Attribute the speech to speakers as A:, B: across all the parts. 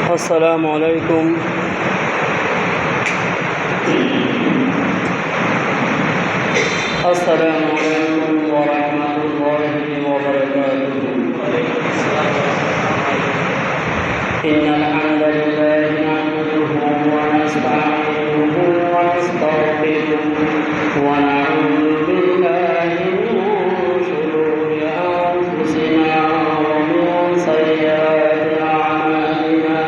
A: السلام عليكم ورحمة الله وبركاته. إن الحمد لله نحمده ونستعينه ونستغفره ونعوذ بالله من شرور أنفسنا ومن سيئات أعمالنا.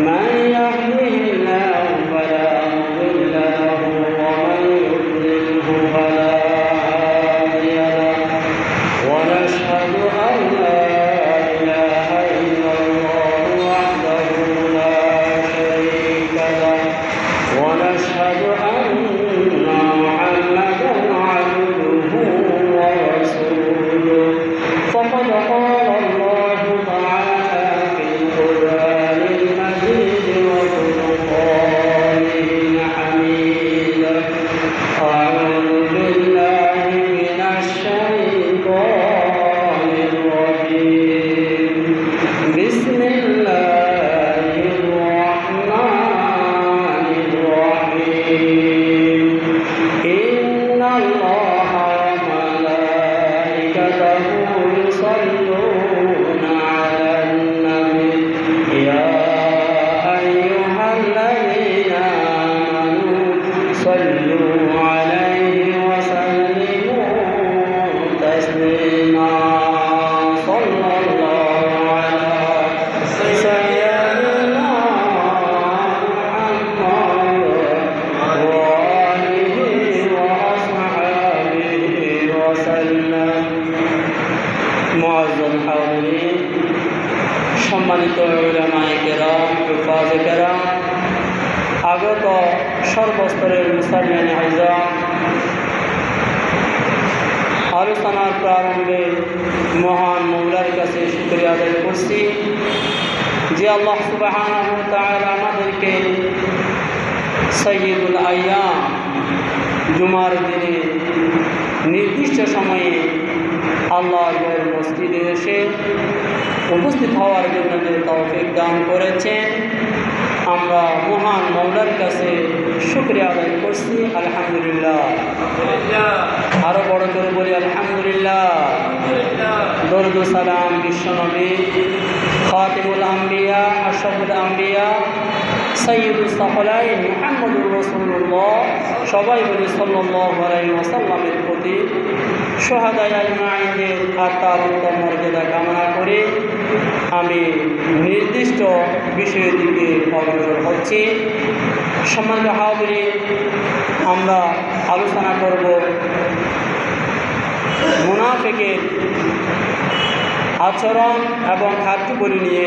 A: من يهده الله فلا مضل له ومن يضلله فلا هادي له ونشهد أن لا إله إلا الله وحده لا شريك له ونشهد أن محمدا عبده ورسوله. فقد قال الله تعالى في القرآن المجيد وفرقانه الحميد: أعوذ بالله من الشيطان الرجيم. بسم الله الرحمن الرحيم. إن الله وملائكته يصلون على النبي يا أيها الذين آمنوا صلوا عليه وسلموا تسليما. صلى الله على سيدنا محمد وآله وأصحابه وسلم. মুআজ্জাল হাজিরিন, সম্মানিত উলামায়ে কেরাম, হুফাজে কেরাম, আগত সর্বস্তরের মুসলমান আযম, আলোচনার প্রারম্ভে মহান মওলার কাছে শুকরিয়া আদায় করছি যে আল্লাহ সুবহানাহু ওয়া তাআলা আমাদেরকে সাইয়্যিদুল আইয়াম জুমার দিনে নির্দিষ্ট সময়ে আল্লাহর মসজিদে এসে উপস্থিত হওয়ার জন্য যে তৌফিক দান করেছেন, আমরা মহান মওলার কাছে শুকরিয়া আদায় করছি। আলহামদুলিল্লাহ। আরো বড় করে বলি আলহামদুলিল্লাহ। দরুদ ও সালাম বিশ্বনবী খাতিমুল আম্বিয়া আশরাফুল আম্বিয়া সাইয়্যিদুস সাকলাইন মুহাম্মদুর রাসূলুল্লাহ, সবাই বলি সাল্লাল্লাহু আলাইহি ওয়াসাল্লামের প্রতি, শুহাদায়ে আজমাইনদের আত্মার উত্তম মর্যাদা কামনা করে আমি নির্দিষ্ট বিষয়ের দিকে অগ্রসর হচ্ছি। সম্মানিত হাজিরিন, আমরা আলোচনা করব মুনাফিকের আচরণ এবং কার্যকরী নিয়ে।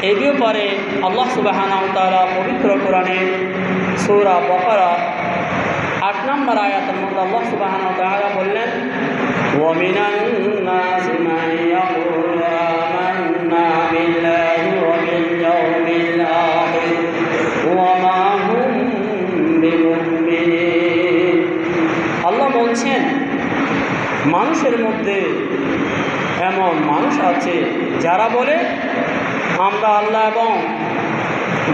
A: এই ব্যাপারে আল্লাহ সুবহানাহু ওয়া তাআলা পবিত্র কোরআনের সূরা বাকারা ৮ নম্বর আয়াতের মধ্যে আল্লাহ সুবহানাহু ওয়া তাআলা বললেন: ওয়া মিনান নাসি মান ইয়াকুলু আমান্না বিল্লাহি ওয়া বিল ইয়াউমিল আখির ওয়া মা হুম বিমুমিনিন। আল্লাহ বলছেন, মানুষের মধ্যে এমন মানুষ আছে যারা বলে আমরা আল্লাহ এবং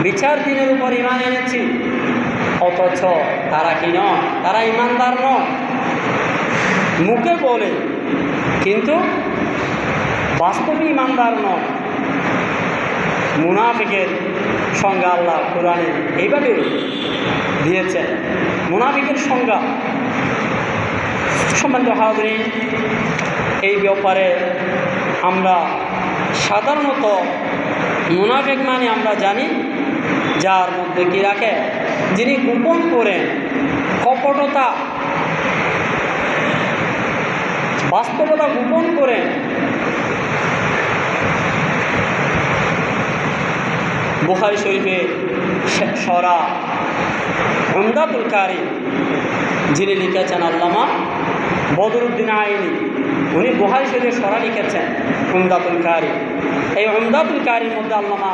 A: বিচার দিনের উপর ঈমান এনেছি, অথচ তারা কি নয়, তারা ঈমানদার নয়। মুখে বলে কিন্তু বাস্তবে ঈমানদার নয়। মুনাফিকের সংজ্ঞা আল্লাহ কোরআনে এইভাবে দিয়েছেন। মুনাফিকের সংজ্ঞা, সম্মানিত হাজিরিন, এই ব্যাপারে আমরা সাধারণত মুনাফিক মানে আমরা জানি যার মধ্যে কি রাখে, যিনি গোপন করেন কপটতা, বাস্তবতা গোপন করেন। বুখারী শরীফে সরা উমদাতুল কারি যিনি লিখেছেন আল্লামা বদরুদ্দিন আইনি, উনি বুখারী শরীফের সরা লিখেছেন উমদাতুল কারি। এই উমদাতুল কারির মধ্যে আল্লামা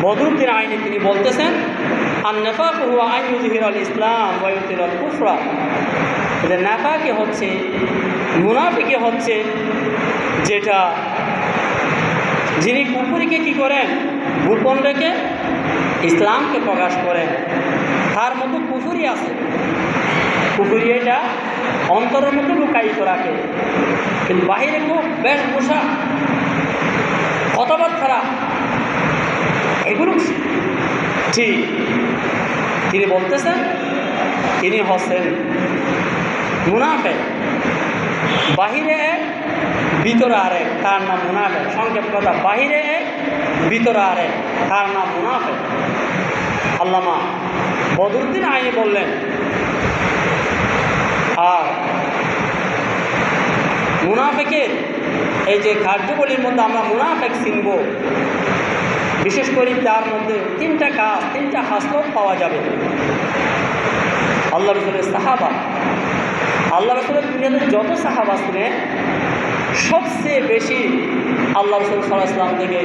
A: বদরুদ্দিন আইনি তিনি বলতেছেন, আন নিফাক হুয়া আন ইউযহিরাল ইসলাম ওয়া ইউতিরাল কুফরা। যে নাফাকি হচ্ছে, মুনাফিকি হচ্ছে যেটা যিনি কুফরিকে কি করেন, গোপন রেখে ইসলামকে প্রকাশ করেন, তার মধ্যে কুফরি আছে। কুফরি এটা অন্তরের মধ্যে লুকায়িত রাখে, কিন্তু বাহিরে খুব বেশভূষা, কথাবার্তা, এগুলো ঠিক। তিনি বলতেছেন তিনি হচ্ছেন মুনাফিক। বাহিরে এক, ভিতরে আরেক, তার নাম মুনাফিক। সংক্ষেপ কথা, বাহিরে এক, ভিতরে আরেক, তার নাম মুনাফিক। আল্লামা বদরুদ্দিন আইনি বললেন, আর মুনাফিকের এই যে কার্যবলীর মধ্যে আমরা মুনাফিক চিনব, বিশেষ করে তার মধ্যে তিনটা কাজ, তিনটা হাসলত পাওয়া যাবে। আল্লাহ রসুলের সাহাবা, আল্লাহ রসুলের দুনিয়াতে যত সাহাবা ছিলেন, সবচেয়ে বেশি আল্লাহ রসুল সাল্লাল্লাহু আলাইহি ওয়াসাল্লাম থেকে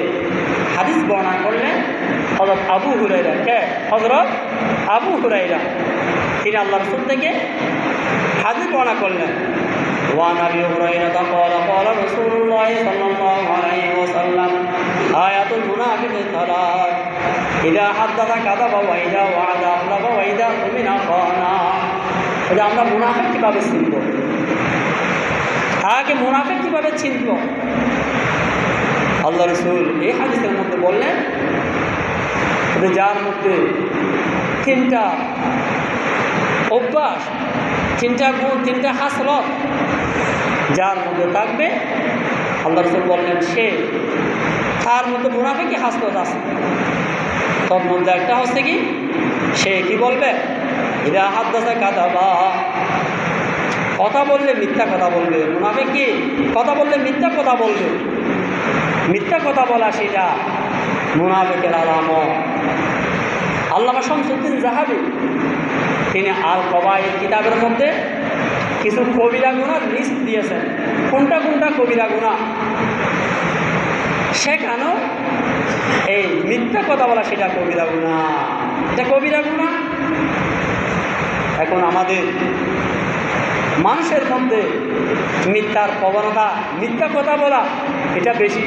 A: হাদিস বর্ণনা করলেন হযরত আবু হুরায়রা। কে? হযরত আবু হুরায়রা। তিনি আল্লাহ রসুল থেকে হাদিস বর্ণনা করলেন। وعن أبي هريرة قال قال رسول الله صلى الله عليه وسلم آية المنافق ثلاث إذا حدث كذب وإذا وعد أخلف وإذا أؤمن خان। এটা আমরা মুনাফিক কিভাবে চিনব, আগে মুনাফিক কিভাবে চিনব? আল্লাহ রসুল এই হাদিসের মধ্যে বললেন, যার মধ্যে তিনটা অভ্যাস, তিনটা গুণ, তিনটা হাসলত যার মধ্যে থাকবে, আল্লাহ রসুল বললেন সে, তার মধ্যে মুনাফিকি হাসলত আছে। তোর মধ্যে একটা হচ্ছে কি, সে কি বলবে, ইদা হাদ্দাসা কাযাবা, কথা বললে মিথ্যা কথা বলবে। মুনাফিক কি? কথা বললে মিথ্যা কথা বলবে। মিথ্যা কথা বলা সেটা মুনাফিকের আলামত। আল্লামা শামসুদ্দিন যাহাবী তিনি আল কবায়ের কিতাবের মধ্যে কিছু কবিরা গুনার লিস্ট দিয়েছেন, কোনটা কোনটা কবিরা গুনাহ। সেখানেও এই মিথ্যা কথা বলা সেটা কবিরা গুনাহ, এটা কবিরা গুনাহ। এখন আমাদের মানুষের মধ্যে মিথ্যার প্রবণতা, মিথ্যা কথা বলা এটা বেশি।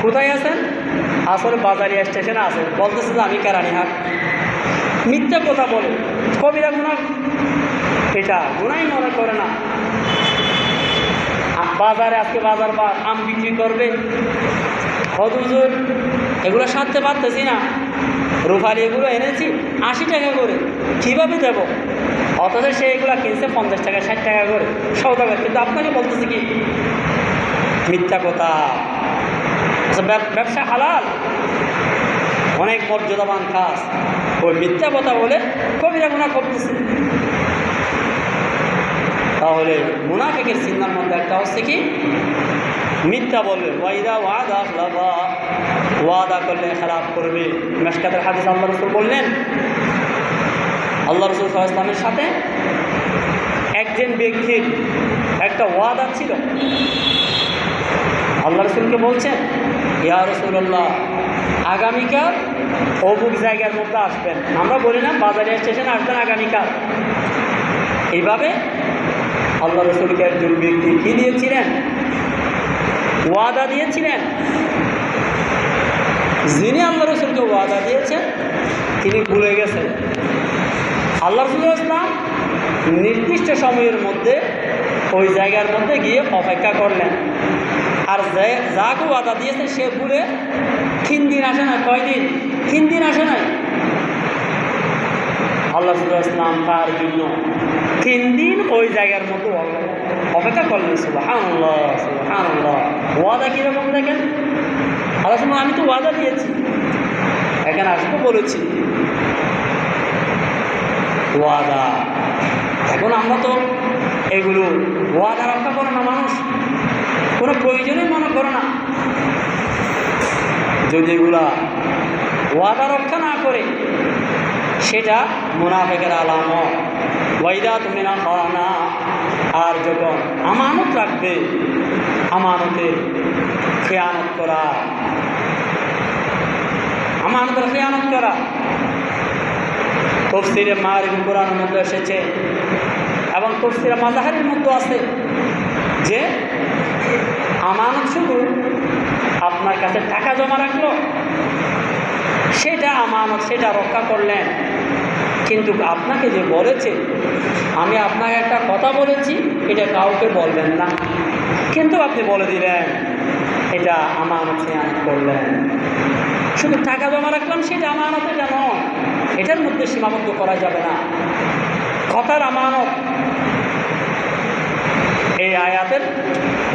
A: কোথায় আছেন? আসলে বাজারি স্টেশনে আছেন, বলতেছে যে আমি কেরানীহাট, মিথ্যা কথা বলে, কবিরা গুনাহ। এটা গুনাই মনে করে না। বাজারে আজকে বাজার বা আম বিক্রি করবে, হুজুর এগুলো সারতে পারতেছি না, রুফারি এগুলো এনেছি 80 টাকা করে, কীভাবে দেব? অথচ সে এগুলো কিনছে 50 টাকা 60 টাকা করে সওদাগর, কিন্তু আপনাকে বলতেছে কি মিথ্যা কথা। ব্যবসা হালাল, অনেক মর্যাদাবান কাজ, ওই মিথ্যা কথা বলে কবিরা গুনাহ করতেছে। তাহলে মুনাফিকের চিহ্নের মধ্যে একটা হচ্ছে কি, মিথ্যা বলবে। ওয়াইদা ওয়াদা আখলাফা, ওয়াদা করলে খেলাফ করবে। মেশকাতের হাদিস আল্লাহ রসুল বললেন, আল্লাহ রসুল সাল্লাল্লাহু আলাইহি ওয়াসাল্লামের সাথে একজন ব্যক্তির একটা ওয়াদা ছিল। আল্লাহ রসুলকে বলছেন, ইয়া রাসূলুল্লাহ আগামীকাল অমুক জায়গার মধ্যে আসবেন। আমরা বলি না বাজারে স্টেশনে আসবেন আগামীকাল। এইভাবে আল্লাহ রসুলকে একজন ব্যক্তি কী দিয়েছিলেন? ওয়াদা দিয়েছিলেন। যিনি আল্লাহ রসুলকে ওয়াদা দিয়েছেন তিনি ভুলে গেছেন। আল্লাহ রসুল ইসলাম নির্দিষ্ট সময়ের মধ্যে ওই জায়গার মধ্যে গিয়ে অপেক্ষা করলেন, আর যাকে ওয়াদা দিয়েছে সে ভুলে 3 দিন আসে না। কয়দিন? 3 দিন আসে নাই। আল্লাহ রসুল ইসলাম তার জন্য 3 দিন ওই জায়গার মধ্যে অপেক্ষা করলেন। সুবহানাল্লাহ, সুবহানাল্লাহ। ওয়াদা কীরকম দেখেন? আল্লাহ রসুল, আমি তো ওয়াদা দিয়েছি, এখানে আসবো বলেছি, ওয়াদা। এখন আমরা তো এগুলো ওয়াদা রক্ষা করে না, মানুষ কোনো প্রয়োজনই মনে করে না। যদি এগুলা ওয়াদা রক্ষা না করে সেটা মুনাফিকের আলামত। ওয়াইদা তুমিনা খানা, আর যখন আমানত রাখবে, আমানতের খেয়ানত করা, আমানতের খেয়ানত করা। তাফসীরে মারিফ কোরআনের মধ্যে এসেছে এবং তাফসীরে মাজাহিরের মধ্যে আছে যে আমানত শুধু আপনার কাছে টাকা জমা রাখলো, সেটা আমানত, সেটা রক্ষা করলেন। কিন্তু আপনাকে যে বলেছে, আমি আপনাকে একটা কথা বলেছি, এটা কাউকে বলবেন না, কিন্তু আপনি বলে দিলেন, এটা আমানত খেয়ানত করলেন। শুধু টাকা জমা রাখলাম সেটা আমানত, এটা নয়, এটার মধ্যে সীমাবদ্ধ করা যাবে না। কথার আমানত। এই আয়াতের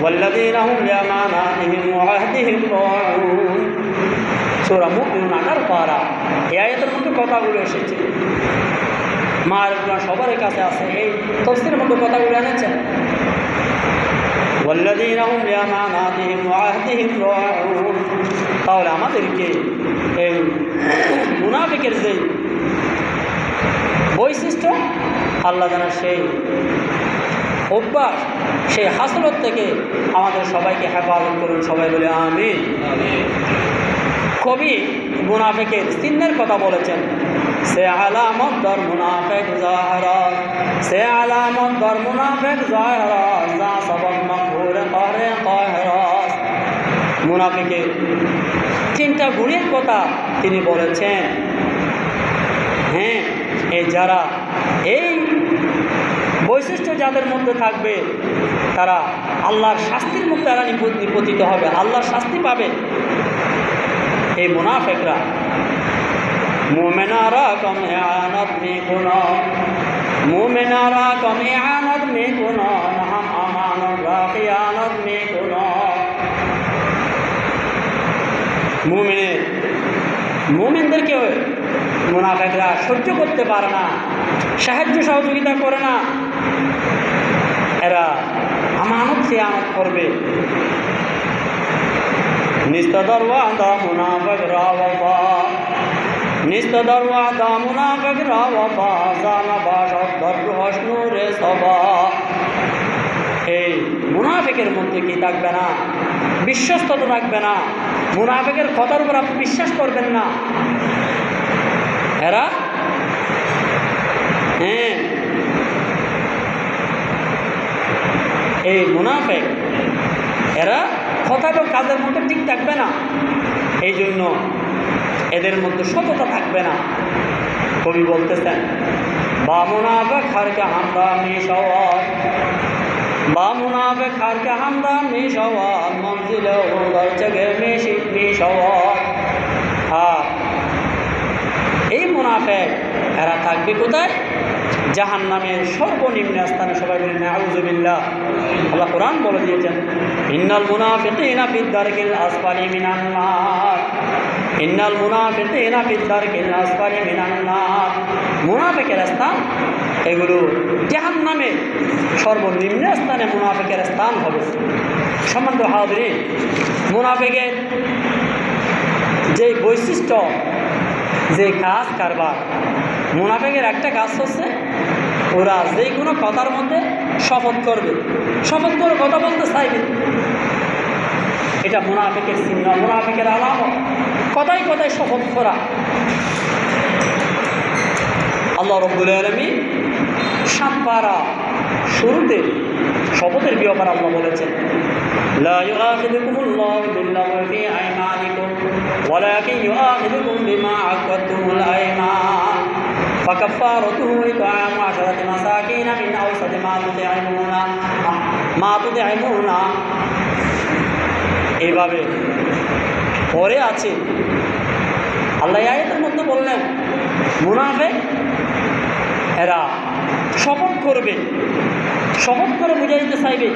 A: ওয়াল্লাযীনা হুম লিআমানাতিহিম ওয়া আহদিহিম রাউন, সূরা মুমিনুন 18 পারা। এই আয়াতের মধ্যে কথাগুলো এসেছে, মা'রিফাত সবার কাছে আছে, এই তাফসীরের মধ্যে কথাগুলো এনেছেন। ওয়াল্লাযীনা হুম লিআমানাতিহিম ওয়া আহদিহিম রাউন। তাহলে আমাদেরকে এই মুনাফিকের যে বৈশিষ্ট্য, আল্লাহ জানার সেই অভ্যাস, সেই হাসলত থেকে আমাদের সবাইকে হেফাজত করুন। সবাই বলে আমিন। কবি মুনাফিকের চিহ্নের কথা বলেছেন, সে আলামত দর মুনাফিক জাহরাত, সে আলামত দর মুনাফিক জাহরাত, যা সবক মকবুল করে কাহরাত। মুনাফিকের তিনটা গুণের কথা তিনি বলেছেন। হ্যাঁ, এই যারা এই বৈশিষ্ট্য যাদের মধ্যে থাকবে, তারা আল্লাহর শাস্তির মধ্যে তারা নিপতিত হবে, আল্লাহর শাস্তি পাবে। এই মুনাফিকরা মুমিনারা কম ইআনাত में गुनाह, মুমিনারা কম ইআনাত में गुनाह, हम আমানত রা খিয়ানত में गुनाह। মুমিনদেরকে মুনাফিকরা সহ্য করতে পারে না, সাহায্য সহযোগিতা করে না, এরা আমানত খিয়ানত করবে। নিস্তদর ওয়াদা মুনাফিকরা ওয়াফা, নিস্তদর ওয়াদা মুনাফিকরা ওয়াফা, জানা বাশত দর হসনুরে সবা। এই মুনাফিকের মধ্যে কি থাকবে না? বিশ্বস্ততা থাকবে না। মুনাফিকের কথার উপর আপনি বিশ্বাস করবেন না। এরা এই মুনাফিক, এরা কথা এবং কাজের মধ্যে ঠিক থাকবে না। এই জন্য এদের মধ্যে সততা থাকবে না। কবি বলতেছেন, বা মুনাফিক হারকে হামরা মিশাওয়ার, বা মুনাফিক হারকে হামরা মিশাওয়ার, মঞ্জিলে ওদার জগে মিশাওয়ার। আর এই মুনাফিক এরা থাকবে কোথায়? জাহান্নামের সর্বনিম্ন স্থানে। সবাই বলেন নাউযুবিল্লাহ। আল্লাহ কোরআন বলে দিয়েছেন, ইন্নাল মুনাফিকিনা ফিদ দারকিল আসফালি মিনান নার, ইন্নাল মুনাফিকিনা ফিদ দারকিল আসফালি মিনান নার। মুনাফিকের স্থান এগুলো জাহান্নামের সর্বনিম্ন স্থানে মুনাফিকের স্থান হবে। সম্মানিত হাজিরিন, মুনাফিকের যে বৈশিষ্ট্য, যে কাজ কারবার, মুনাফিকের একটা কাজ হচ্ছে ওরা যে কোনো কথার মধ্যে শপথ করবে, শপথ করে কথা বলতে চাইবে। এটা মুনাফিকের চিহ্ন, মুনাফিকের আলামত, কথায় কথায় শপথ করা। আল্লাহ রাব্বুল আলামিন 7 পারা শুরুতে শপথের ব্যাপারে আল্লাহ বলেছেন, লা ইউআখিযুকুমুল্লাহু বিল্লাহি ফি আইমানিকুম ওয়ালাকিন ইউআখিযুকুম বিমা আকাদতুমুল আইমান, ফাকাফারাতুহু ইতআমু 10 মাসাকিন মিন আওসাতি মা তুতি'মুনা। এইভাবে পরে আছে আল্লাহ আয়াতের মধ্যে বললেন, মুনাফিক এরা শপথ করবে, শপথ করে বুঝাইতে চাইবে।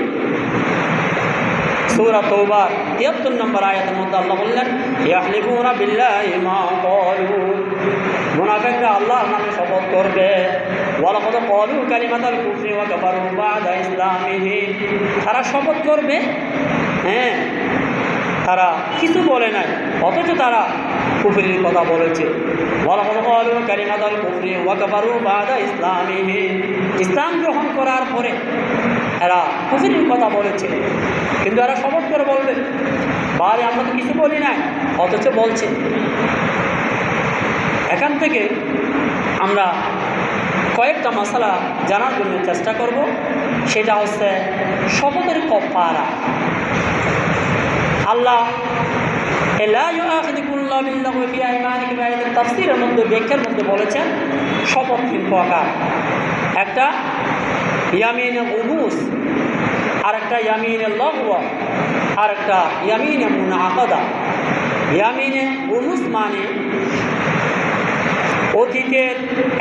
A: সূরা তাওবার 73 নম্বর আয়াতের মধ্যে আল্লাহ বললেন, ইয়াহলিফুনা বিল্লাহি মা ক্বালু, মুনাফিকরা আল্লাহর নামে শপথ করবে। ওয়ালাকাদ ক্বালু কালিমাতাল কুফরি ওয়া কাফারু বা'দা ইসলামিহিম, তারা শপথ করবে, হ্যাঁ, তারা কিছু বলে নাই, অথচ তারা কুফরির কথা বলেছে। ওয়ালাকাদ ক্বালু কালিমাতাল কুফরি ওয়া কাফারু বা'দা ইসলামিহিম, ইসলাম গ্রহণ করার পরে এরা কুফরির কথা বলেছে, কিন্তু এরা শপথ করে বলবে, বারে আমরা তো কিছু বলি নাই, অথচ বলছে। এখান থেকে আমরা কয়েকটা মশলা জানার জন্য চেষ্টা করব। সেটা হচ্ছে শপথের কাফারা। আল্লাহ লা ইউআখিযুকুমুল্লাহু বিল্লাগwi ফি আইমানিকুম, আয়াতের তাফসীরের মধ্যে ব্যাখ্যার মধ্যে বলেছেন শপথ তিন প্রকার। একটা ইয়ামিনে গুমুস, আর একটা ইয়ামিনে লাগওয়া, আর একটা ইয়ামিনে মুনাআকাদা। ইয়ামিনে গুমুস মানে অতীতের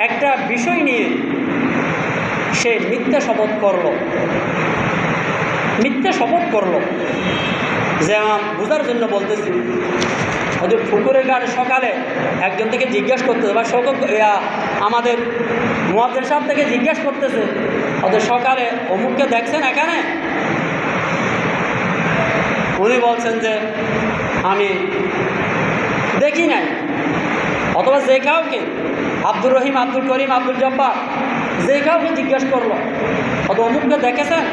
A: একটা বিষয় নিয়ে সে মিথ্যা শপথ করলো, মিথ্যা শপথ করলো। যেমন বোঝার জন্য বলতেছি, হয়তো পুকুরের ঘাটে সকালে একজন থেকে জিজ্ঞাসা করতেছে, বা আমাদের মুয়াজ্জিন সাহেব থেকে জিজ্ঞাসা করতেছে, হয়তো সকালে অমুককে দেখছেন এখানে? উনি বলছেন যে আমি দেখি নাই। অথবা যে কাউকে আব্দুর রহিম, আব্দুল করিম, আব্দুল জব্বার, যে কাউকে জিজ্ঞাসা করলো, হয়তো অমুককে দেখেছেন?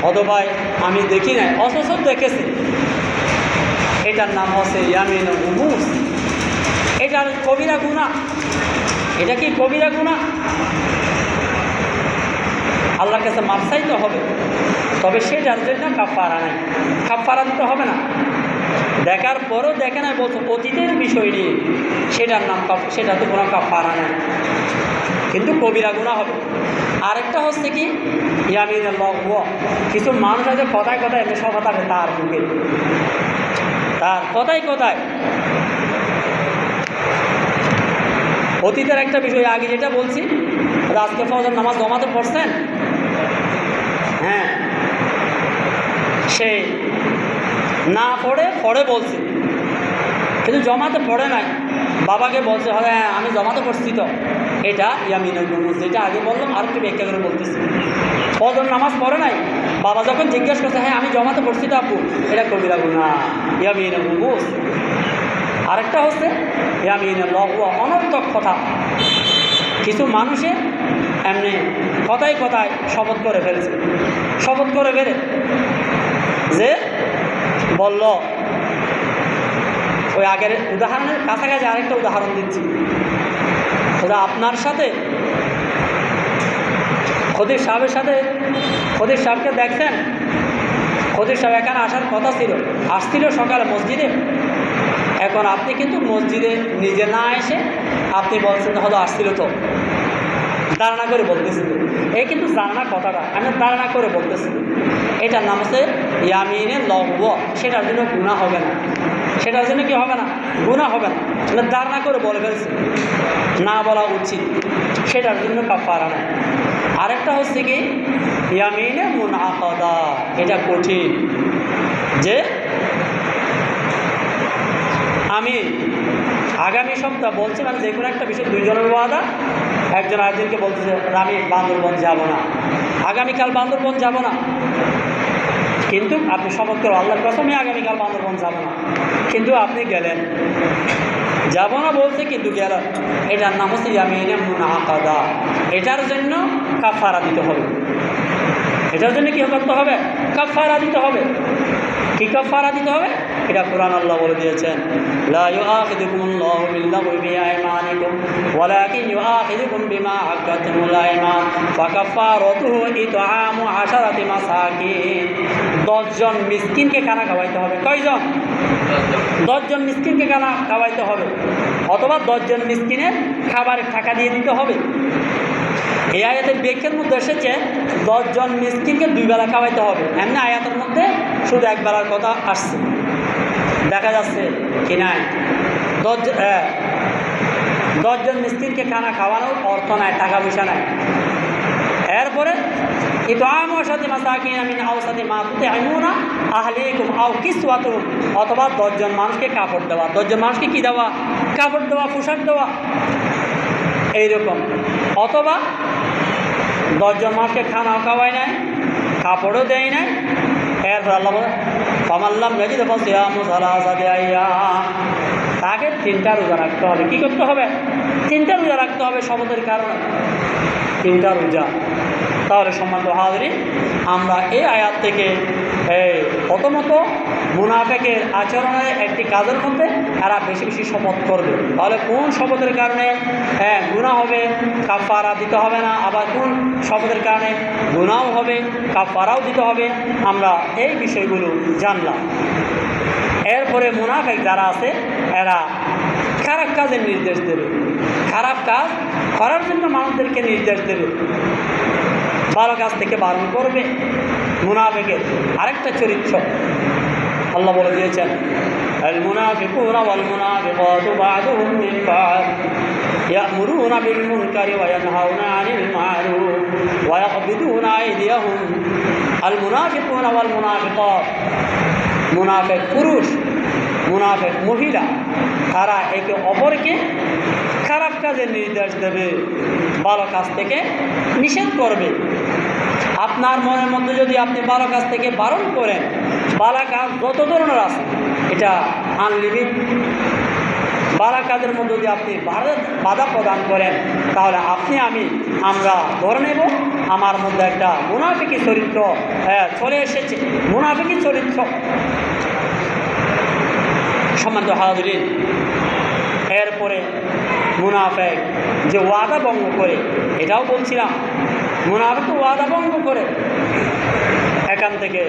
A: অথবা আমি দেখি নাই, অথচ দেখেছি। এটার নাম হচ্ছে ইয়ামিন গুমুস। এটার কবিরা গুনাহ। এটা কি কবিরা গুনাহ? আল্লাহর কাছে মাফ চাইতে হবে, তবে সেটার জন্য কাফারা নাই, কাফারা দিতে হবে না। দেখার পরও দেখে নাই বলছো অতীতের বিষয় নিয়ে, সেটার নাম সেটাতে কোনো কাফারা নাই, কিন্তু কবিরা গুনাহ হবে। আরেকটা হচ্ছে কি ইয়ামিনে লাগওয়া। কিছু মানুষ আছে কথায় কথায় এমনি সব কথা তার মুখে, তার কথায় কথায় অতীতের একটা বিষয়। আগে যেটা বলছি, আজকে ফজর নামাজ জমাতে পড়ছেন? হ্যাঁ, সে না পড়ে বলছে, কিন্তু জমাতে পড়ে নাই, বাবাকে বলছে হ্যাঁ আমি জমাতে পড়ছি তো। এটা ইয়ামিনুল গুমুস, যেটা আগে বললাম, আর একটু ব্যাখ্যা করে বলতেছি। ফজর নামাজ পড়ে নাই, বাবা যখন জিজ্ঞাসা করছে হ্যাঁ আমি জমাতে পড়ছি তো আপু, এটা কবিরা গুনাহ, ইয়ামিনুল গুমুস। আরেকটা হচ্ছে ইয়ামিনে লাগওয়া, অনর্থক কথা। কিছু মানুষে এমনি কথায় কথায় শপথ করে ফেলছে, শপথ করে ফেলে যে বলল, ওই আগের উদাহরণের কাছাকাছি আরেকটা উদাহরণ দিচ্ছি। আপনার সাথে খদির সাহেবকে দেখছেন? খদির সাহেব এখানে আসার কথা ছিল, আসছিল সকালে মসজিদে। এখন আপনি কিন্তু মসজিদে নিজে না এসে আপনি বলছেন হয়তো আসছিল তো, ধারণা করে বলতেছিল। এই কিন্তু জানা কথাটা আমি ধারণা করে বলতেছি। এটার নাম হচ্ছে ইয়ামিনে লাগওয়া। সেটার জন্য গুনাহ হবে না, সেটার জন্য কি হবে না? গুনাহ হবে না। মানে ধারণা করে বলে ফেলছে, না বলা উচিত, সেটার জন্য কাফারা নাই। আরেকটা হচ্ছে কি ইয়ামিনে মুনাআকাদা। এটা কঠিন, যে আমি আগামী সপ্তাহ বলছিলাম যে কোনো একটা বিষয়, দুইজনের ওয়াদা, একজন আরেকজনকে বলতেছে আমি বান্দরবন যাব না, আগামীকাল বান্দরবন যাব না, কিন্তু আপনি শপথ করো আল্লাহর কসমে আগামীকাল বান্দরবন যাব না, কিন্তু আপনি গেলেন, যাব না বলছে কিন্তু গেলেন। এটার নাম হচ্ছে ইয়ামিনে মুনাআকাদা। এটার জন্য কাফারা দিতে হবে। এটার জন্য কী করতে হবে? কাফারা দিতে হবে। কি কাফারা দিতে হবে? এটা কোরআন আল্লাহ বলে দিয়েছেন, লা ইউআখিযুকুমুল্লাহু বিল্লাগwi ফি আইমানিকুম ওয়ালাকিন ইউআখিযুকুম বিমা আকাদতুমুল আইমান ফাকাফারাতুহু ইতআমু 10 মাসাকিন। 10 জন মিসকিনকে খানা খাওয়াইতে হবে। কয়জন? 10 জন মিসকিনকে খানা খাওয়াইতে হবে, অথবা 10 জন মিসকিনের খাবারের টাকা দিয়ে দিতে হবে। এই আয়াতের ব্যাখ্যার মধ্যে এসেছে 10 জন মিসকিনকে 2 বেলা খাওয়াইতে হবে। এমনি আয়াতের মধ্যে শুধু 1 বেলার কথা আসছে, দেখা যাচ্ছে কি নাই 10 জন মিসকিনকে খানা খাওয়ানোর অর্থ নাই, টাকা পয়সা নাই। এরপরে ইতআমু 10 মাসাকিন মিন আওসাতি মা তুতঈমুনা আহলিকুম আও কিসওয়াতুহুম, অথবা 10 জন মানুষকে কাপড় দেওয়া। 10 জন মানুষকে কি দেওয়া? কাপড় দেওয়া, পোশাক দেওয়া, এইরকম। অথবা 10 জন মানুষকে খানাও খাওয়াই নাই, কাপড়ও দেয় নাই। এরপর আল্লাহ বলে ফামাল্লাম ইয়াজিদ ফাসিয়ামু সালাসাতি আইয়াম, তাকে 3টা রোজা রাখতে হবে। কী করতে হবে? 3টা রোজা রাখতে হবে শপথের কারণে, 3টা রোজা। তাহলে সম্মানিত হাজরিন, আমরা এই আয়াত থেকে প্রথমত মুনাফিকের আচরণের একটি কাজের মধ্যে এরা বেশি বেশি শপথ করবে। তাহলে কোন শপথের কারণে গুনাহ হবে, কাফারা দিতে হবে না, আবার কোন শপথের কারণে গুনাহও হবে, কাফারাও দিতে হবে, আমরা এই বিষয়গুলো জানলাম। এরপরে মুনাফিক যারা আছে এরা খারাপ কাজের নির্দেশ দেবে, খারাপ কাজ করার জন্য মানুষদেরকে নির্দেশ দেবে, ভালো কাজ থেকে বারণ করবে। মুনাফিকের আরেকটা চরিত্র আল্লাহ বলে দিয়েছেন, আল মুনাফিকুনা ওয়াল মুনাফিকাতু বা'দুহুম মিন বা'দ ইয়া'মুরুনা বিল মুনকারি ওয়া ইয়ানহাউনা আনিল মা'রুফ ওয়া ইয়াকবিদুনা আইদিয়াহুম। আল মুনাফিকুনা ওয়াল মুনাফিকাত, মুনাফিক পুরুষ মুনাফিক মহিলা তারা একে অপরকে খারাপ কাজের নির্দেশ দেবে, ভালো কাজ থেকে নিষেধ করবে। আপনার মনের মধ্যে যদি আপনি ভালো কাজ থেকে বারণ করেন, ভালো কাজ যত ধরনের আছে এটা আনলিমিট, ভালো কাজের মধ্যে যদি আপনি বাধা প্রদান করেন তাহলে আমরা ধরে নেব আমার মধ্যে একটা মুনাফিকি চরিত্র চলে এসেছে, মুনাফিকি চরিত্র। সম্মানিত হাজিরিন, এরপরে মুনাফিক যে ওয়াদা ভঙ্গ করে, এটাও বলছিলাম মুনাফিক ওয়াদা ভঙ্গ করে। এখান থেকে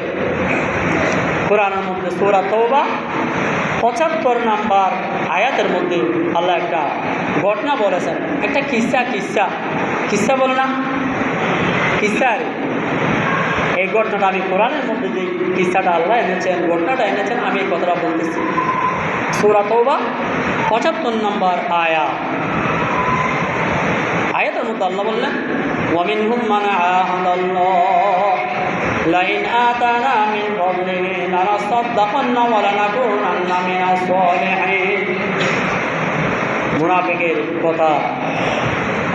A: কোরআনের মধ্যে সূরা তাওবা ৭৫ নম্বর আয়াতের মধ্যে আল্লাহ একটা ঘটনা বলেছেন, একটা কিসসা বলে না, কিসসা। এই ঘটনাটা আমি কোরআনের মধ্যে যে কিসসাটা আল্লাহ এনেছেন, ঘটনাটা এনেছেন, আমি এই কথাটা বলতেছি। সূরা তাওবা ৭৫ নম্বর আয়াতের মধ্যে আল্লাহ বললেন, ওয়ামিনহুম মান আহাদাল্লাহ লাইন আতানা মিন ফাদলিহি লানাসাদ্দাকান্না ওয়া লানাকুনান্না মিনাস সালিহিন। মুনাফিকের কথা,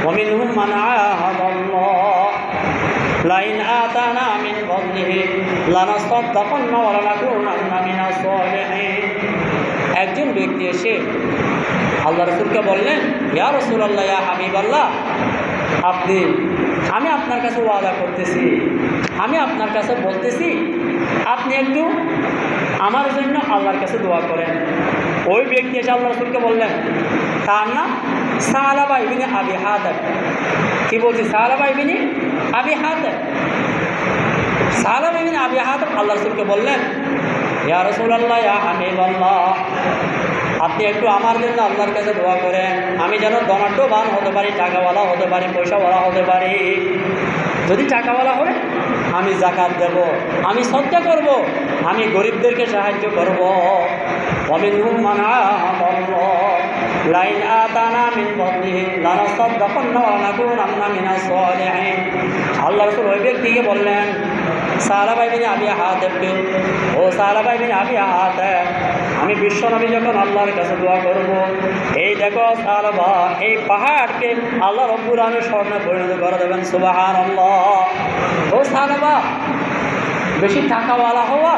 A: ওয়ামিনহুম মান আহাদাল্লাহ লাইন আতানা মিন ফাদলিহি লানাসাদ্দাকান্না ওয়া লানাকুনান্না মিনাস সালিহিন। একজন ব্যক্তি এসে আল্লাহ রাসূলকে বললেন, ইয়া রাসূলুল্লাহ, ইয়া হাবিবাল্লাহ, আমি আপনার কাছে ওয়াদা করতেছি, আমি আপনার কাছে বলতেছি, আপনি একটু আমার জন্য আল্লাহর কাছে দোয়া করেন। ওই ব্যক্তি এসে আল্লাহ রাসূলকে বললেন, তার নাম সালাবা ইবনে আবি হাতিম। কি বলছি? সালাবা ইবনে আবি হাতিম। সালাবা ইবনে আবি হাতিম আল্লাহ রাসূলকে বললেন, ইয়া রাসূলুল্লাহ, ইয়া হাবিবাল্লাহ, আপনি একটু আমার জন্য আল্লাহর কাছে দোয়া করেন, আমি যেন ধনাঢ্যবান হতে পারি, টাকাওয়ালা হতে পারি, পয়সাওয়ালা হতে পারি। যদি টাকাওয়ালা হয় আমি যাকাত দেব, আমি সদকা করব, আমি গরিবদেরকে সাহায্য করব। ওয়ামিনহুম মান আহাদাল্লাহ লাইন আতানা মিন ফাদলিহি লানাসাদ্দাকান্না ওয়া লানাকুনান্না মিনাস সালিহিন। আল্লাহ রাসূল ওই ব্যক্তিকে বললেন, সালাবা ইবনে আবি হাতিমকে, ও সালাবা ইবনে আবি হাতিম, আমি বিশ্বনবী যখন আল্লাহর কাছে দোয়া করব, এই দেখো সালাবা, এই পাহাড়কে আল্লাহ রব্বুল আলামিন স্বর্ণে পরিণত করে দেবেন। সুবহানাল্লাহ। ও সালাবা, বেশি টাকাওয়ালা হওয়া,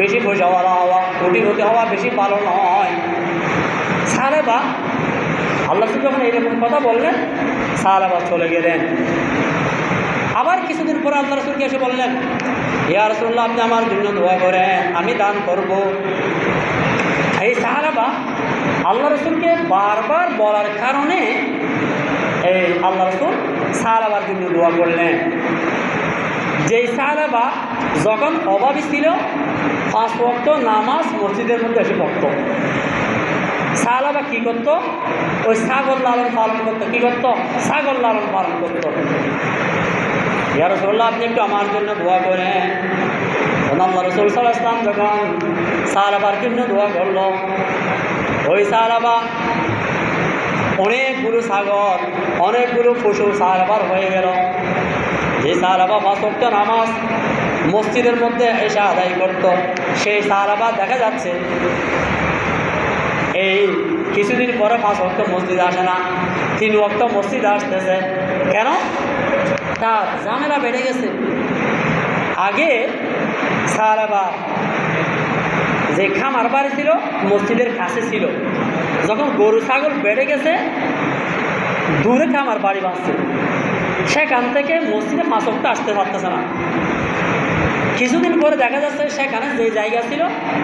A: বেশি পয়সাওয়ালা হওয়া, কোটিপতি হওয়া বেশি ভালো নয়। সালাবা আল্লাহ যখন এইরকম কথা বললেন, সালাবা চলে গেলেন। আবার কিছুদিন পরে আল্লাহ রাসূলকে এসে বললেন, ইয়া রাসূলুল্লাহ, আপনি আমার জন্য দোয়া করেন, আমি দান করব। এই সাহাবা আল্লাহ রাসূলকে বারবার বলার কারণে এই আল্লাহ রাসূল সাহাবার জন্য দোয়া করলেন। যেই সাহাবা যখন অভাবী ছিল 5 ওয়াক্ত নামাজ মসজিদের মধ্যে এসে পড়ত, সাহাবা কী করতো? ওই ছাগল লালন পালন করতো। কী করতো? ছাগল লালন পালন করতো। ইয়া রাসূলুল্লাহ, আপনি একটু আমার জন্য দোয়া করেন। আল্লাহ রাসূল সাল্লাল্লাহু আলাইহি ওয়াসাল্লাম যখন সাহাবার জন্য দোয়া করলো, ওই সাহাবা অনেকগুলো ছাগল, অনেকগুলো পশু সাহাবার হয়ে গেল। যে সাহাবা 5 ওয়াক্ত নামাজ মসজিদের মধ্যে এসে আদায় করত, সেই সাহাবা দেখা যাচ্ছে এই কিছুদিন পরে 5 ওয়াক্ত মসজিদ আসে না, 3 ওয়াক্ত মসজিদ আসতেছে। কেন? তার ঝামেলা বেড়ে গেছে। আগে সাহাবা যে খামার বাড়ি ছিল মসজিদের কাছে ছিল, যখন গরু ছাগল বেড়ে গেছে দূরে খামার বাড়ি বাঁচছে, সেখান থেকে মসজিদে 5 ওয়াক্ত আসতে পারতেছে না। কিছুদিন পরে দেখা যাচ্ছে সেখানে যে জায়গা ছিল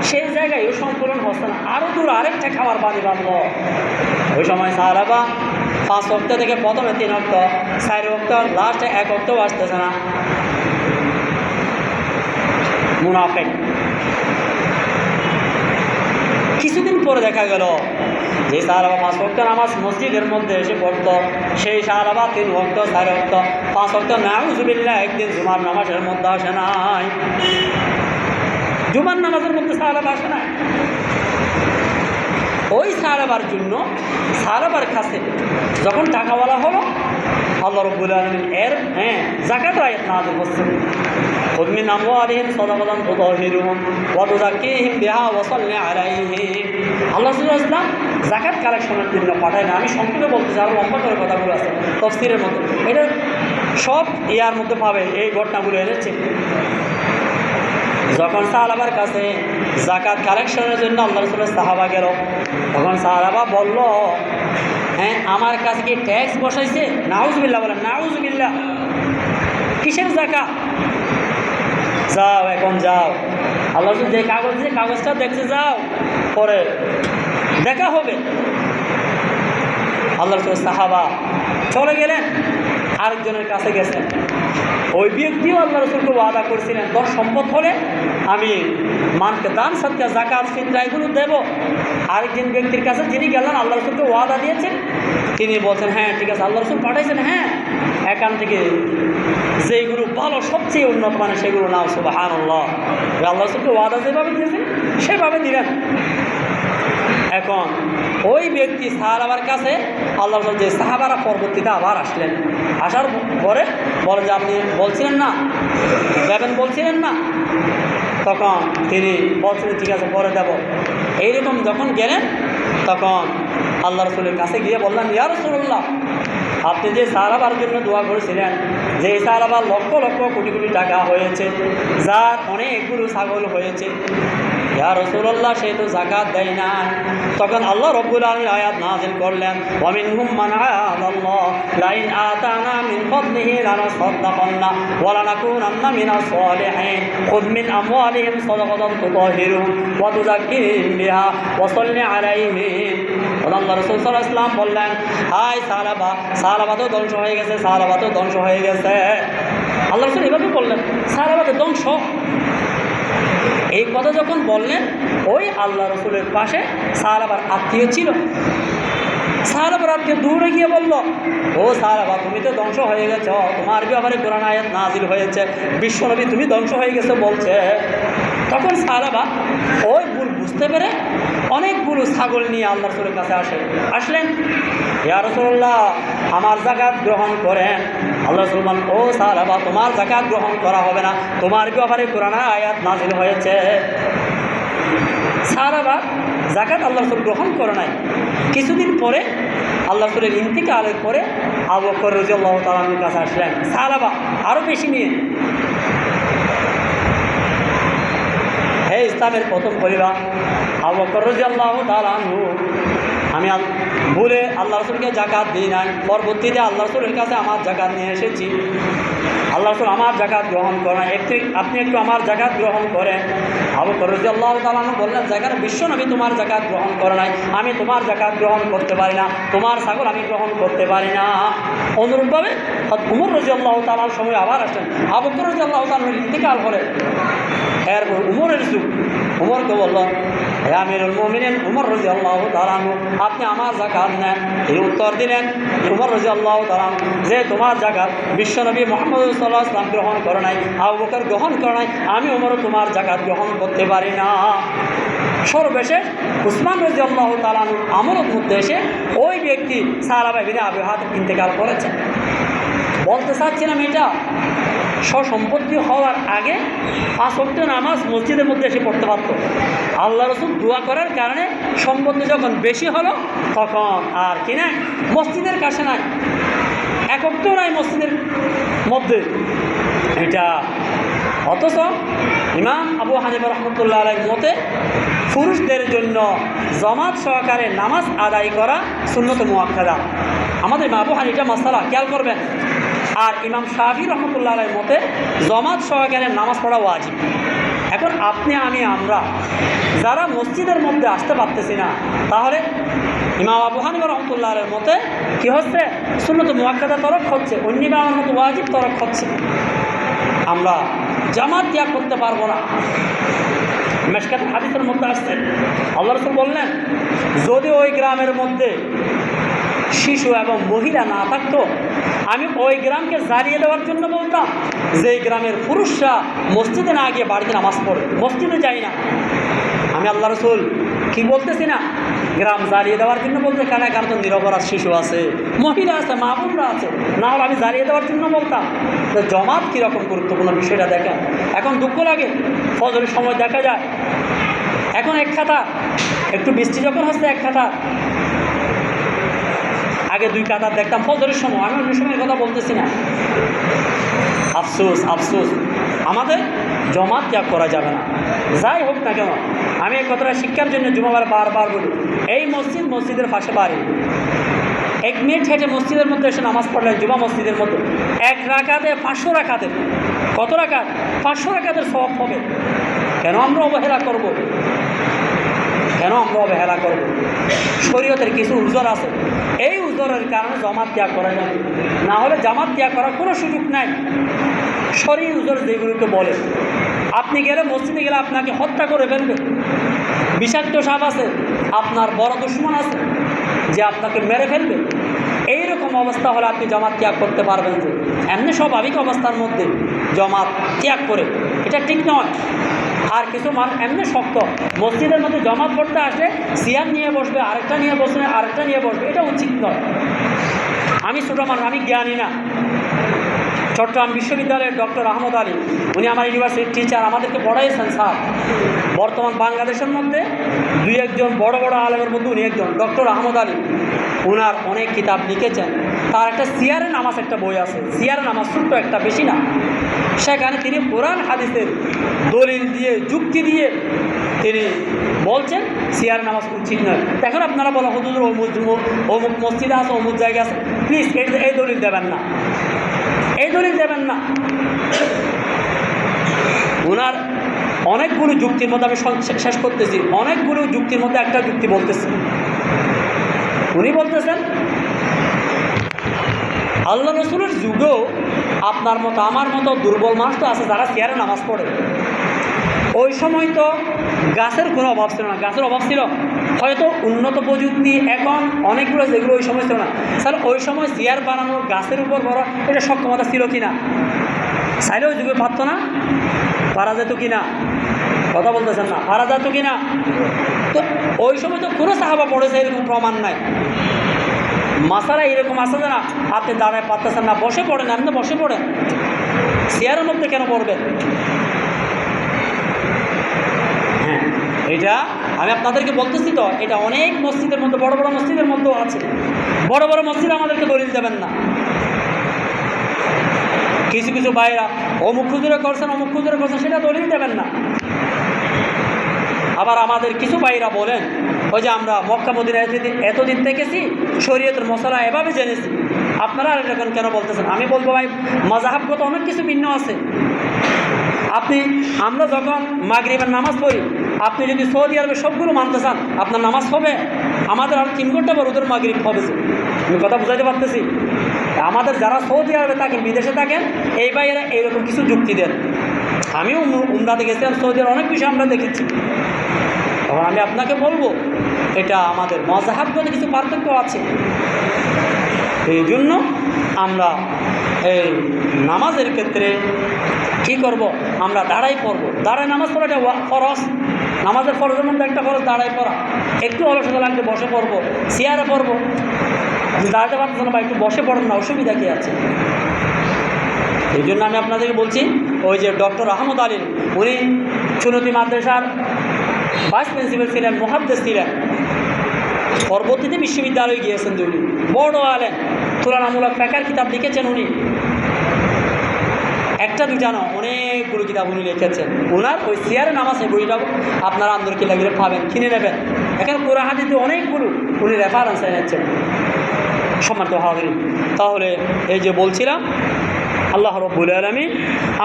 A: সেই জায়গায়ও সম্পূর্ণ হচ্ছে না, আরও দূর আরেকটা খামার বাড়ি বাঁধল। ওই সময় সাহাবা 5 ওয়াক্ত থেকে প্রথমে 3 ওয়াক্ত, 4 ওয়াক্ত, লাস্টে 1 ওয়াক্তও আসতেছে না। মুনাফিক কিছুদিন পরে দেখা গেল যে সাহাবা 5 ওয়াক্ত নামাজ মসজিদের মধ্যে এসে পড়ত, সেই সাহাবা 3 ওয়াক্ত 4 ওয়াক্ত 5 ওয়াক্ত নাউজুবিল্লাহ একদিন জুমার নামাজের মধ্যে আসে নাই, জুমার নামাজের মধ্যে সাহাবা আসে নাই। ওই সাহাবার জন্য সাহাবার কাছে যখন টাকাওয়ালা হলো, আল্লাহ রাব্বুল আলামিন এর যাকাত আয়াত নাযিল করছেন, খুয মিন আমওয়ালিহিম সাদাকাতান তুতাহহিরুহুম ওয়া তুযাক্কিহিম বিহা ওয়া সাল্লি আলাইহিম। আল্লাহ রাসূলুল্লাহ সাল্লাল্লাহু আলাইহি ওয়াসাল্লাম যাকাত কালেকশনের জন্য পাঠায় না। আমি সংক্ষেপে বলতেছি, আরও লম্বা করে কথাগুলো আছে তাফসীরের মধ্যে, এটা সব ইয়ার মধ্যে পাবে, এই ঘটনাগুলো এনেছে। যখন সাহাবার কাছে যাকাত কালেকশনের জন্য আল্লাহ রাসূলের সাহাবা গেল, তখন সাহাবা বলল, আমার কাছে কি ট্যাক্স বসাইছে? নাউজুবিল্লাহ বলেন, নাউজুবিল্লাহ, কিসের যাকাত? যাও, এখন যাও, আল্লাহ রাসূল যে কাগজটা দেখছে, যাও, পরে দেখা হবে। আল্লাহ রাসূলের সাহাবা চলে গেলেন, আরেকজনের কাছে গেছেন। ওই ব্যক্তিও আল্লাহ রাসূলকে ওয়াদা করছিলেন, তোর সম্পদ হলে আমি মানকে দান সদকা যাকাত ফিতরা এগুলো দেবো। আরেকজন ব্যক্তির কাছে যিনি গেলেন, আল্লাহ রাসূলকে ওয়াদা দিয়েছেন, তিনি বলছেন, হ্যাঁ ঠিক আছে, আল্লাহ রাসূল পাঠাইছেন, হ্যাঁ এখান থেকে যেগুলো ভালো সবচেয়ে উন্নত মানে সেগুলো নাও। সুবহানাল্লাহ, আল্লাহ রাসূলকে ওয়াদা যেভাবে দিয়েছেন সেভাবে দিলেন। এখন ওই ব্যক্তি সাহাবার কাছে আল্লাহ রাসূল, যে সাহাবারা পরবর্তীতে আবার আসলেন, আসার পরে বলেন যে আপনি বলছিলেন না, দেবেন বলছিলেন না, তখন তিনি বলছিলেন ঠিক আছে পরে দেব। এইরকম যখন গেলেন, তখন আল্লাহ রাসূলের কাছে গিয়ে বললেন, ইয়া রাসূলুল্লাহ, আপনি যে সাহাবার জন্য দোয়া করেছিলেন, যে সাহাবার লক্ষ লক্ষ কোটি কোটি টাকা হয়েছে, যার অনেকগুলো ছাগল হয়েছে, ইয়া রাসূলুল্লাহ সে তো যাকাত দেয় না। তখন আল্লাহ রাব্বুল আলামিন আয়াত নাযিল করলেন, ওয়া মিনহুম মান আ'তাল্লাহ লাইন আতানা মিন ফাদলিহি লানাসাদ্দাকান্না ওয়া লানাকুনান্না মিনাস সালিহিন খুয মিন আমওয়ালিহিম সাদাকাতান তুতাহহিরুহুম ওয়া তুযাক্কিহিম বিহা ওয়া সাল্লি আলাইহিম। আল্লাহ রাসূল সাল্লাল্লাহু আলাইহি ওয়াসাল্লাম বললেন, হায় সাহাবা তো ধ্বংস হয়ে গেছে, সাহাবা তো ধ্বংস হয়ে গেছে। আল্লাহ রাসূল এভাবে বললেন, সাহাবা তো ধ্বংস। এই কথা যখন বললেন, ওই আল্লাহ রাসূলের পাশে সাহাবার আত্মীয় ছিল, সাহাবার আত্মীয় দূরে গিয়ে বলল, ও সাহাবা তুমি তো ধ্বংস হয়ে গেছ, তোমার ব্যাপারে কোরআন আয়াত নাযিল হয়েছে, বিশ্বনবী তুমি ধ্বংস হয়ে গেছো বলছে। তখন সাহাবা ওই ভুল বুঝতে পেরে অনেকগুলো ছাগল নিয়ে আল্লাহ রাসূলের কাছে আসলেন, ইয়া রাসূলুল্লাহ আমার যাকাত গ্রহণ করেন। আল্লাহ রাসূল বলেন, ও সাহাবা তোমার যাকাত গ্রহণ করা হবে না, তোমার ব্যাপারে কোরআন আয়াত নাযিল হয়েছে। সাহাবা যাকাত আল্লাহ রাসূল গ্রহণ করে নাই। কিছুদিন পরে আল্লাহ রাসূলের ইন্তিকালের পরে আবু বকর রাদিয়াল্লাহু তাআলা আনহুর কাছে আসলেন সাহাবা আরও বেশি নিয়ে। হে ইসলামের প্রথম পরিবার আবু বকর রাদিয়াল্লাহু তাআলা আনহু, আমি ভুলে আল্লাহ রাসূলকে যাকাত দিই নাই, পরবর্তীতে আল্লাহ রাসূলের কাছে আমার যাকাত নিয়ে এসেছি, আল্লাহ রাসূল আমার যাকাত গ্রহণ করেন, আপনি একটু আমার যাকাত গ্রহণ করেন। আবু বকর রাদিয়াল্লাহু তাআলা আনহু বললেন, যাকাত বিশ্বনবী তোমার যাকাত গ্রহণ করে নাই, আমি তোমার যাকাত গ্রহণ করতে পারি না, তোমার ছাগল আমি গ্রহণ করতে পারি না। অনুরূপভাবে উমর রাদিয়াল্লাহু তাআলার সময় আবার আসলেন, আবু বকর রাদিয়াল্লাহু তাআলার ইন্তিকাল করে এরপর উমরের যুগ, উমরকে বলল, হে আমিরুল মুমিনিন উমর রাদিয়াল্লাহু তাআলা আনহু, আপনি আমার যাকাত নেন। এই উত্তর দিলেন উমর রাদিয়াল্লাহু তাআলা আনহু, যে তোমার যাকাত বিশ্বনবী মুহাম্মদ সাল্লাল্লাহু আলাইহি ওয়াসাল্লাম গ্রহণ করে নাই, আবু বকর গ্রহণ করে নাই, আমি উমরও তোমার যাকাত গ্রহণ করতে পারি না। সর্বশেষ উসমান রাদিয়াল্লাহু তাআলা আনহু আমলের মধ্যে এসে ওই ব্যক্তি সাহাবা ইবনে আবু হাতিম ইন্তেকাল করেছেন। বলতে চাচ্ছিলাম, এটা স্বসম্পত্তি হওয়ার আগে 5 ওয়াক্ত নামাজ মসজিদের মধ্যে এসে পড়তে পারত। আল্লাহ রাসূল দোয়া করার কারণে সম্পত্তি যখন বেশি হলো, তখন আর কি নাই, মসজিদের কাছে নাই, এক ওয়াক্ত নাই মসজিদের মধ্যে। এটা অথচ ইমাম আবু হানিফা রাহমাতুল্লাহ আলাইহির মতে পুরুষদের জন্য জামাত সহকারে নামাজ আদায় করা সুন্নত মুআক্কাদা। আমাদের ইমাম আবু হানিফা মাসআলা খেয়াল করবেন। আর ইমাম শাফি রহমতুল্লাহ আলাইহির মতে জামাত সহকারে নামাজ পড়া ওয়াজিব। এখন আপনি আমরা যারা মসজিদের মধ্যে আসতে পারতেছি না, তাহলে ইমাম আবু হানিফা রহমতুল্লাহ আলাইহির মতে কি হচ্ছে, সুন্নত মুআক্কাদা তরক হচ্ছে, অন্য ইমামের মতো ওয়াজিব তরক হচ্ছে। আমরা জামাত ত্যাগ করতে পারবো না। মেশকাতুল হাদিসের মধ্যে আসছে, আল্লাহ রাসূল বললেন, যদি ওই গ্রামের মধ্যে শিশু এবং মহিলা না থাকতো, আমি ওই গ্রামকে জ্বালিয়ে দেওয়ার জন্য বলতাম যে এই গ্রামের পুরুষরা মসজিদে না গিয়ে বাড়িতে নামাজ পড়ে, মসজিদে যাই না। আমি আল্লাহ রাসূল কি বলতেছি না, গ্রাম জ্বালিয়ে দেওয়ার জন্য বলতে, কারণ এখানে তো নিরপরাধ শিশু আছে, মহিলা আছে, মা বোনরা আছে, না হলে আমি জ্বালিয়ে দেওয়ার জন্য বলতাম। তো জমাত কীরকম গুরুত্বপূর্ণ বিষয়টা দেখেন। এখন দুঃখ লাগে, ফজরের সময় দেখা যায় এখন এক খাতা, একটু বৃষ্টি যখন হচ্ছে এক খাতা, আগে 2 কাতার দেখতাম ফজরের সময়। আমি অন্য সময়ের কথা বলতেছি না। আফসোস আফসোস, আমাদের জমাত ত্যাগ করা যাবে না, যাই হোক না কেন। আমি এই কথাটা শিক্ষার জন্য জুমাবার বারবার বলি, এই মসজিদ, মসজিদের পাশে বাড়ি, 1 মিনিট হেঁটে মসজিদের মধ্যে এসে নামাজ পড়লেন, জুমা মসজিদের মধ্যে 1 রাকাতে 500 রাকাতের, কত রাকাত? 500 রাকাতের সওয়াব হবে। কেন আমরা অবহেলা করব? কেন আমরা অবহেলা করব? শরীয়তের কিছু উজর আছে, এই উজরের কারণে জামাত ত্যাগ করা যাবে, না হলে জামাত ত্যাগ করার কোনো সুযোগ নাই। শরীর উজর যেগুলোকে বলে, আপনি গেলে মসজিদে গেলে আপনাকে হত্যা করে ফেলবে, বিষাক্ত সাপ আছে, আপনার বড় দুশমন আছে যে আপনাকে মেরে ফেলবে, এইরকম অবস্থা হলে আপনি জামাত ত্যাগ করতে পারবেন যে? এমনি স্বাভাবিক অবস্থার মধ্যে জামাত ত্যাগ করে, এটা ঠিক নয়। আর কিছু মানুষ এমনি শক্ত, মসজিদের মধ্যে জামাত পড়তে আসলে চেয়ার নিয়ে বসবে, আরেকটা নিয়ে বসবে, আরেকটা নিয়ে বসবে, এটা উচিত নয়। আমি ছোটো মানুষ, আমি জ্ঞানী না। চট্টগ্রাম বিশ্ববিদ্যালয়ের ডক্টর আহমদ আলী, উনি আমার ইউনিভার্সিটির টিচার, আমাদেরকে পড়াইয়েছেন স্যার। বর্তমান বাংলাদেশের মধ্যে 2-1 জন বড় বড় আলেমের মধ্যে উনি একজন, ডক্টর আহমদ আলী। ওনার অনেক কিতাব লিখেছেন, তার একটা সিয়ারে নামাজ একটা বই আছে, সিয়ারে নামাজ, ছোট্ট একটা, বেশি না। সেখানে তিনি কোরআন হাদিসের দলিল দিয়ে, যুক্তি দিয়ে তিনি বলছেন সিয়ারে নামাজ উচিত নয়। এখন আপনারা বলেন হুজুর অমুক মসজিদে আছে, অমুক জায়গায় আছে, প্লিজ এই দলিল দেবেন না, এই দলিল দেবেন না। ওনার অনেকগুলো যুক্তির মধ্যে, আমি শেষ করতেছি, অনেকগুলো যুক্তির মধ্যে একটা যুক্তি বলতেছি। উনি বলতেছেন আল্লাহ রসুলের যুগেও আপনার মতো আমার মতো দুর্বল মানুষ তো আছে যারা চেয়ারে নামাজ পড়ে। ওই সময় তো গাছের কোনো অভাব ছিল না, গাছের অভাব ছিল হয়তো উন্নত প্রযুক্তি এখন অনেকগুলো, যেগুলো ওই সময় ছিল না। স্যার ওই সময় চেয়ার বানানো, গাছের উপর বড়, এটা সক্ষমতা ছিল কি না? চাইলে ওই যুগে পারত না? পারা যেত কি না? কথা বলতেছেন না, পারা যেত কি না? তো ওই সময় তো কোনো সাহাবা পড়েছে এরকম প্রমাণ নাই। মাসালা এরকম আছে যে না, আপনি দাঁড়ায় পারতেছেন না, বসে পড়েন, আপনি বসে পড়েন, চেয়ারের মধ্যে কেন পড়বেন? হ্যাঁ, এটা আমি আপনাদেরকে বলতেছি তো, এটা অনেক মসজিদের মধ্যে, বড় বড় মসজিদের মধ্যেও আছে। বড় বড় মসজিদ আমাদেরকে দলিল দেবেন না। কিছু কিছু ভাইরা অমুক হুজুরে করছেন, অমুক হুজুরে করছেন, সেটা দলিল দেবেন না। আবার আমাদের কিছু ভাইরা বলেন, ওই যে আমরা মক্কা মদিনা এতদিন থেকেছি, শরীয়তের মশলা এভাবে জেনেছি, আপনারা আর এরকম কেন বলতেছেন? আমি বলবো ভাই, মাযহাবগত অনেক কিছু ভিন্ন আছে। আমরা যখন মাগরিবের নামাজ পড়ি, আপনি যদি সৌদি আরবে সবগুলো মানতে চান, আপনার নামাজ হবে? আমাদের আর 3 ঘন্টা পর ওদের মাগরিব হবে। আমি কথা বুঝাইতে পারতেছি? আমাদের যারা সৌদি আরবে থাকেন, বিদেশে থাকেন, এই ভাইয়েরা এইরকম কিছু যুক্তি দেন। আমিও উমরাতে গেছিলাম, সৌদি আরবে অনেক বিষয় আমরা দেখেছি। তখন আমি আপনাকে বলবো, এটা আমাদের মাযহাবগত কিছু পার্থক্য আছে। এই জন্য আমরা এই নামাজের ক্ষেত্রে কী করব? আমরা দাঁড়াই পড়বো। দাঁড়ায় নামাজ পড়াটা ফরজ, নামাজের ফরজের মধ্যে একটা ফরজ দাঁড়াই পড়া। একটু অলসতা লাগলে বসে পড়বো, চেয়ারে পড়বো। দাঁড়াতে পারতেছেন না বা একটু বসে পড়েন না, অসুবিধা কী আছে? এই জন্য আমি আপনাদেরকে বলছি, ওই যে ডক্টর আহমদ আলী, উনি সুন্নতি মাদ্রাসার ভাইস প্রিন্সিপাল ছিলেন, মুহাদ্দিস ছিলেন। পরবর্তীতে বিশ্ববিদ্যালয়ে গিয়েছেন উনি, বড় আলেম, তুলনামূলক ফিকহের কিতাব লিখেছেন উনি। একটা দুইটা না, অনেকগুলো কিতাব উনি লিখেছেন। ওনার ওই চেয়ারে নামাজ, এই বইটা আপনারা আন্দোলন লাগলে পাবেন, কিনে নেবেন। এখানে কোরআন হাদিসে অনেকগুলো উনি রেফারেন্স এনেছেন। সম্মানিত হাজিরিন, তাহলে এই যে বলছিলাম, আল্লাহ রাব্বুল আলামিন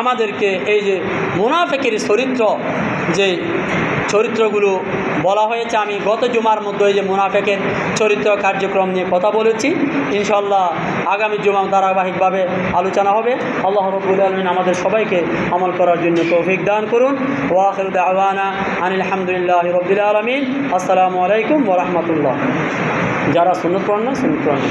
A: আমাদেরকে এই যে মুনাফিকের চরিত্র, যে চরিত্রগুলো বলা হয়েছে। আমি গত জুমার মধ্যে যে মুনাফেকের চরিত্র কার্যক্রম নিয়ে কথা বলেছি, ইনশাআল্লাহ আগামী জুমা ধারাবাহিকভাবে আলোচনা হবে। আল্লাহ রাব্বুল আলামিন আমাদের সবাইকে আমল করার জন্য তৌফিক দান করুন। ওয়া আখিরু দাওয়ানা আনিল হামদুলিল্লাহি রাব্বিল আলামিন। আসসালামু আলাইকুম ওয়া রাহমাতুল্লাহ। যারা সুন্নাত পড়েন না সুন্নাত পড়েন।